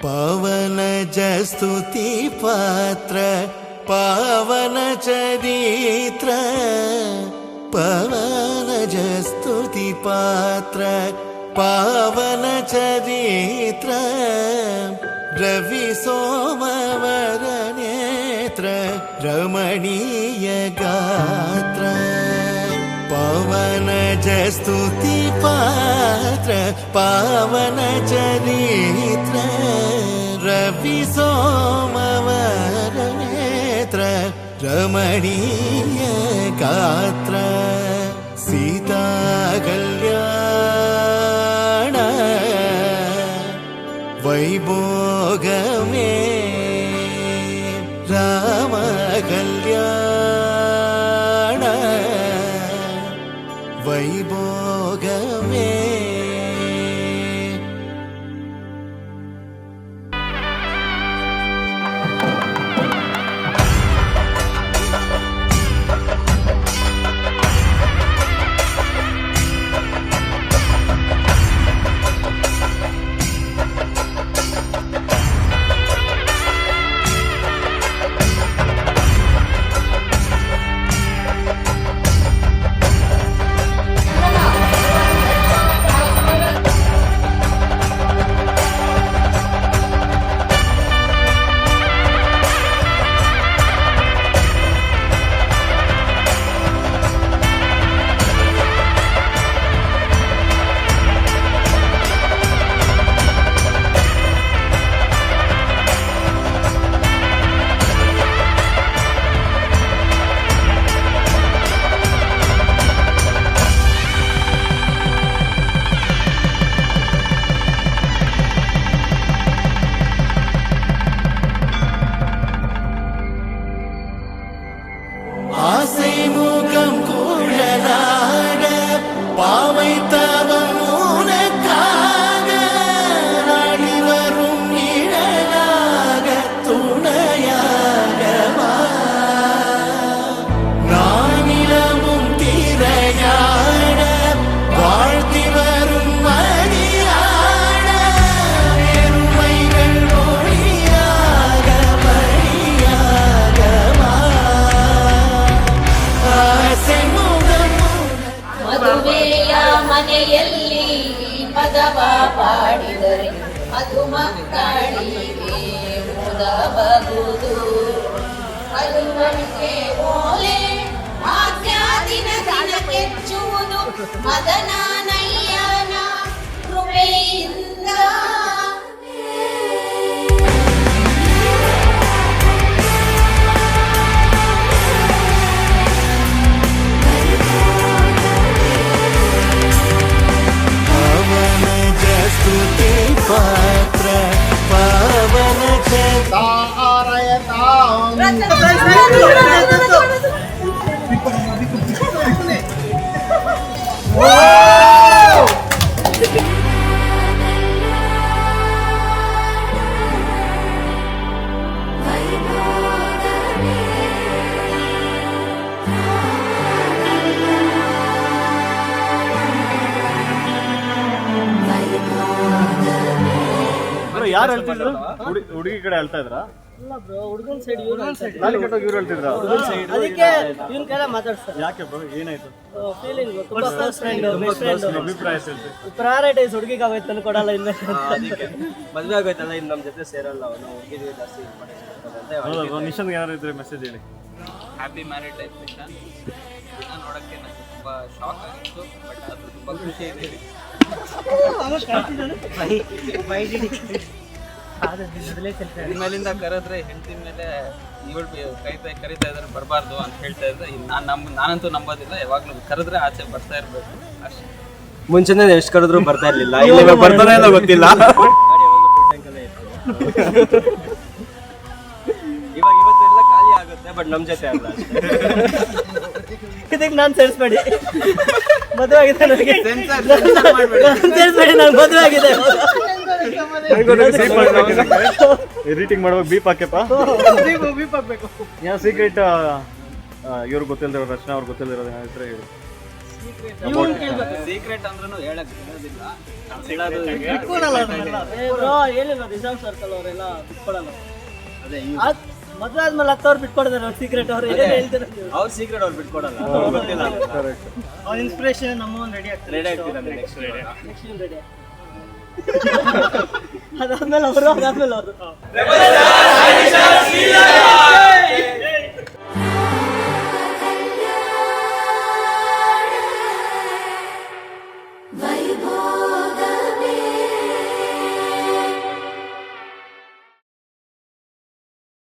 पवनज स्तुति पात्र पावन चरित्र पवनज स्तुति पात्र पावन चरित्र रवि सोमवर नेत्र रमणीय गात्र पवनज स्तुति पात्र पावन चरित्र रवि सोमवर नेत्र रमणीय गात्र सीता कल्याण वैभोगमे राम कल्याण वैभोगमे ಮನೆಯಲ್ಲಿ ಪದವ ಪಾಡಿದರೆ ಅದು ಮಕ್ಕಳಿಗೆ ಮುದಬಹುದು. ಮದುವಂತೆ ಓಲೆ ಆಜ್ಞಾದಿನ ದಿನ ಕೆಚ್ಚುವುದು ಮದನನಯ್ಯನ ಕೃಪೆಯಿಂದ. पात्र पावन ಯಾರು ಹೇಳ್ತಿದ್ರು? ಹುಡುಗಿ ಕಡೆ ಹೇಳ್ತಾ ಇದ್ರ? ಇಲ್ಲ ಬ್ರೋ, ಹುಡುಗನ ಸೈಡ್ ತಾಳಿ ಕಟ್ಟೋಗಿ ಇವ್ರು ಹೇಳ್ತಿದ್ರ? ಅದಕ್ಕೆ ಇವನ್ ಕೈಲ ಮಾತಾಡ್ತಾರೆ. ಯಾಕೆ ಬ್ರೋ, ಏನಾಯ್ತು? ಫೀಲಿಂಗ್ ತುಂಬಾ ಕ್ಲೋಸ್ ಫ್ರೆಂಡ್, ಬೆಸ್ಟ್ ಫ್ರೆಂಡ್. ಅಭಿಪ್ರಾಯ ಹೇಳ್ತೀವಿ. ಪ್ರಯಾರಿಟೈಸ್ ಹುಡುಗಿಗೆ ಆಗೋಯ್ತು ತಂದು ಕೊಡಲ್ಲ ಇನ್ನ. ಅದಕ್ಕೆ ಮದುವೆ ಆಗೋಯ್ತಲ್ಲ, ಇನ್ನು ನಮ್ಮ ಜೊತೆ ಸೇರಲ್ಲ ಅವನು, ಹುಡುಗಿಗೆ ಜಾಸ್ತಿ ಹೌದಾ? ನಿಶಾಂತ್ ಯಾರು ಇದ್ರೆ ಮೆಸೇಜ್ ಹೇಳಿ. Happy married life Nishant. ನೋಡೋಕ್ಕೆ ನನಗೆ ತುಂಬ ಶಾಕ್ ಆಗಿತ್ತು, ಬಟ್ ಅದು ತುಂಬ ಖುಷಿ ಇದೆ. ಇನ್ಮೇಲಿಂದ ಕರೆದ್ರೆ ಹೆಂಡತಿ ಮೇಲೆ ಇವಳು ಕರಿತಾ ಇದ್ದಾರೆ ಬರಬಾರ್ದು ಅಂತ ಹೇಳ್ತಾ ಇದ್ರೆ ನಾನಂತೂ ನಂಬೋದಿಲ್ಲ. ಯಾವಾಗಲೂ ಕರೆದ್ರೆ ಆಚೆ ಬರ್ತಾ ಇರಬೇಕು ಅಷ್ಟೇ. ಮುಂಚೆನೇ ಎಷ್ಟು ಕರೆದ್ರು ಬರ್ತಾ ಇರ್ಲಿಲ್ಲ, ಇಲ್ಲಿ ಬರ್ತಾನೆ ಇಲ್ಲ ಗೊತ್ತಿಲ್ಲ. ಇವಾಗ ಇವತ್ತೆಲ್ಲ ಖಾಲಿ ಆಗುತ್ತೆ, ಬಟ್ ನಮ್ಮ ಜೊತೆ ಅಲ್ಲ. ಇದಕ್ಕೆ ನಾನು ಸೇರಿಸ್ಬೇಡಿ, ಮದುವೆ ಆಗಿದೆ ನನಗೆ. ಸೇರಿಸ್ಬೇಡಿ, ನಾನು ಮದುವೆ ಆಗಿದೆ. ಎಡಿಟಿಂಗ್ ಮಾಡುವಾಗ ಬೀಪ್ ಹಾಕ್ಯಪ್ಪ. ಬೀಪ್ ಹಾಕ್ಬೇಕು. ಯಾವ ಸೀಕ್ರೆಟ್ ಇವ್ರಿಗೆ ಗೊತ್ತಿಲ್ಲದಿರೋ, ರಚನಾ ಅವ್ರಿಗೆ ಗೊತ್ತಿಲ್ಲದಿರೋದು ಹೆಸರು ಹೇಳಿ. ಇವ್ನು ಕೇಳ್ಬೇಕು. ಸೀಕ್ರೆಟ್ ಅಂದ್ರೂ ಹೇಳಕ್ ಬಿಡೋದಿಲ್ಲ. ಬಿಟ್ಕೊಡಲ್ಲ ಅವ್ರನ್ನೆಲ್ಲ. ಬ್ರೋ ಹೇಳಿಲ್ಲ ರಿಸರ್ವ್ ಸರ್ಕಲ್ ಅವರೆಲ್ಲ ಬಿಟ್ಕೊಡಲ್ಲ. ಅದೇ ಮದ್ವೆ ಆದ್ಮೇಲೆ 10,000 ಬಿಟ್ಕೊಡ್ತಾರೆ ಅವ್ರ ಸೀಕ್ರೆಟ್ ಅವ್ರು ಏನ್ ಹೇಳ್ತಾರೆ ಅವ್ರ ಸೀಕ್ರೆಟ್ ಅವ್ರು ಬಿಟ್ಕೊಡಲ್ಲ, ಗೊತ್ತಿಲ್ಲ. ಅವ್ರ ಇನ್ಸ್ಪಿರೇಷನ್ ನಮ್ಮ ಒಂದು ರೆಡಿ ಆಗ್ತಾರೆ. ರೆಡಿ ಆಗ್ತಿದ್ದಾನೆ ನೆಕ್ಸ್ಟ್ ನೆಕ್ಸ್ಟ್ ರೆಡಿ ಅದಾದ್ಮೇಲೆ ಅವರು